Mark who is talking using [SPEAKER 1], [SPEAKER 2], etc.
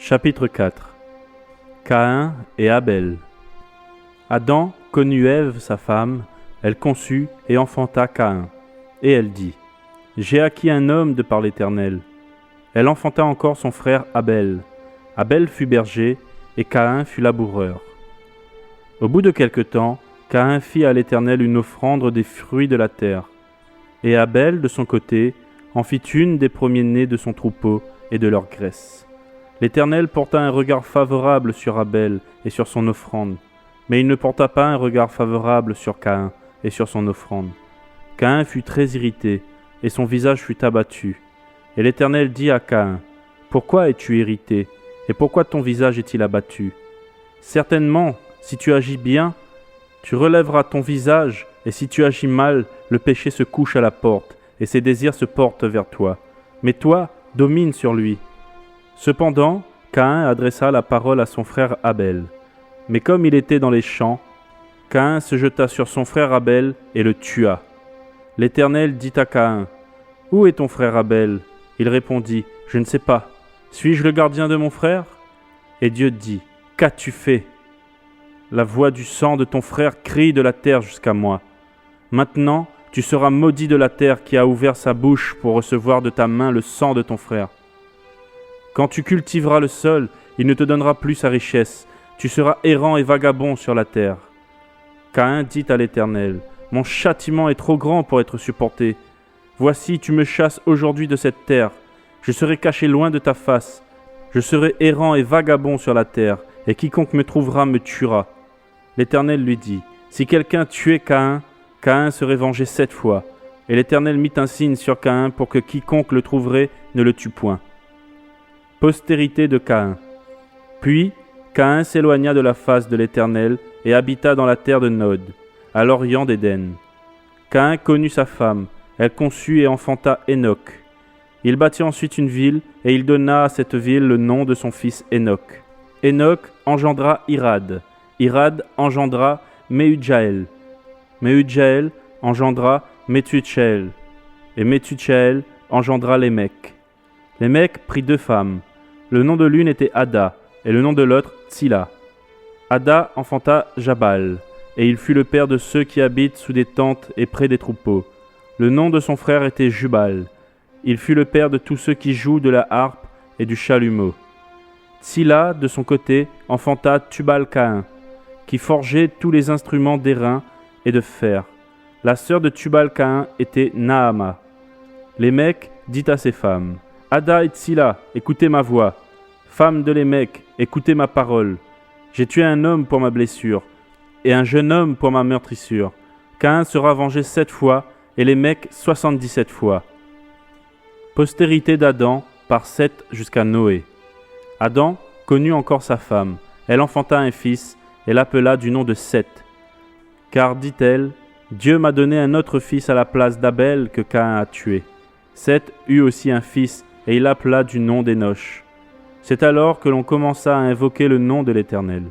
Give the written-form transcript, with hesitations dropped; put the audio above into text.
[SPEAKER 1] Chapitre 4. Caïn et Abel. Adam connut Ève, sa femme, elle conçut et enfanta Caïn. Et elle dit : J'ai acquis un homme de par l'Éternel. Elle enfanta encore son frère Abel. Abel fut berger, et Caïn fut laboureur. Au bout de quelque temps, Caïn fit à l'Éternel une offrande des fruits de la terre. Et Abel, de son côté, en fit une des premiers-nés de son troupeau et de leur graisse. L'Éternel porta un regard favorable sur Abel et sur son offrande, mais il ne porta pas un regard favorable sur Caïn et sur son offrande. Caïn fut très irrité, et son visage fut abattu. Et l'Éternel dit à Caïn : Pourquoi es-tu irrité, et pourquoi ton visage est-il abattu ? Certainement, si tu agis bien, tu relèveras ton visage, et si tu agis mal, le péché se couche à la porte, et ses désirs se portent vers toi. Mais toi, domine sur lui. Cependant, Caïn adressa la parole à son frère Abel. Mais comme il était dans les champs, Caïn se jeta sur son frère Abel et le tua. L'Éternel dit à Caïn : Où est ton frère Abel ? Il répondit : Je ne sais pas. Suis-je le gardien de mon frère ? Et Dieu dit : Qu'as-tu fait ? La voix du sang de ton frère crie de la terre jusqu'à moi. Maintenant, tu seras maudit de la terre qui a ouvert sa bouche pour recevoir de ta main le sang de ton frère. Quand tu cultiveras le sol, il ne te donnera plus sa richesse. Tu seras errant et vagabond sur la terre. Caïn dit à l'Éternel : Mon châtiment est trop grand pour être supporté. Voici, tu me chasses aujourd'hui de cette terre. Je serai caché loin de ta face. Je serai errant et vagabond sur la terre, et quiconque me trouvera me tuera. L'Éternel lui dit : Si quelqu'un tuait Caïn, Caïn serait vengé 7 fois. Et l'Éternel mit un signe sur Caïn pour que quiconque le trouverait ne le tue point. Postérité de Caïn. Puis Caïn s'éloigna de la face de l'Éternel et habita dans la terre de Nod, à l'orient d'Éden. Caïn connut sa femme, elle conçut et enfanta Hénoc. Il bâtit ensuite une ville, et il donna à cette ville le nom de son fils Hénoc. Hénoc engendra Irad. Irad engendra Méhudjaël. Méhudjaël engendra Méthutshaël. Et Méthutshaël engendra Lémec. Lémec prit 2 femmes. Le nom de l'une était Ada, et le nom de l'autre Tsilla. Ada enfanta Jabal, et il fut le père de ceux qui habitent sous des tentes et près des troupeaux. Le nom de son frère était Jubal. Il fut le père de tous ceux qui jouent de la harpe et du chalumeau. Tsilla, de son côté, enfanta Tubal-Caïn, qui forgeait tous les instruments d'airain et de fer. La sœur de Tubal-Caïn était Naama. Lémec dit à ses femmes : Ada et Tsilla, écoutez ma voix. Femmes de Lémec, écoutez ma parole. J'ai tué un homme pour ma blessure, et un jeune homme pour ma meurtrissure. Caïn sera vengé 7 fois, et Lémec 77 fois. Postérité d'Adam, par 7 jusqu'à Noé. Adam connut encore sa femme. Elle enfanta un fils, et l'appela du nom de Seth. Car, dit-elle, Dieu m'a donné un autre fils à la place d'Abel que Caïn a tué. Seth eut aussi un fils, et il l'appela du nom d'Énoch. C'est alors que l'on commença à invoquer le nom de l'Éternel.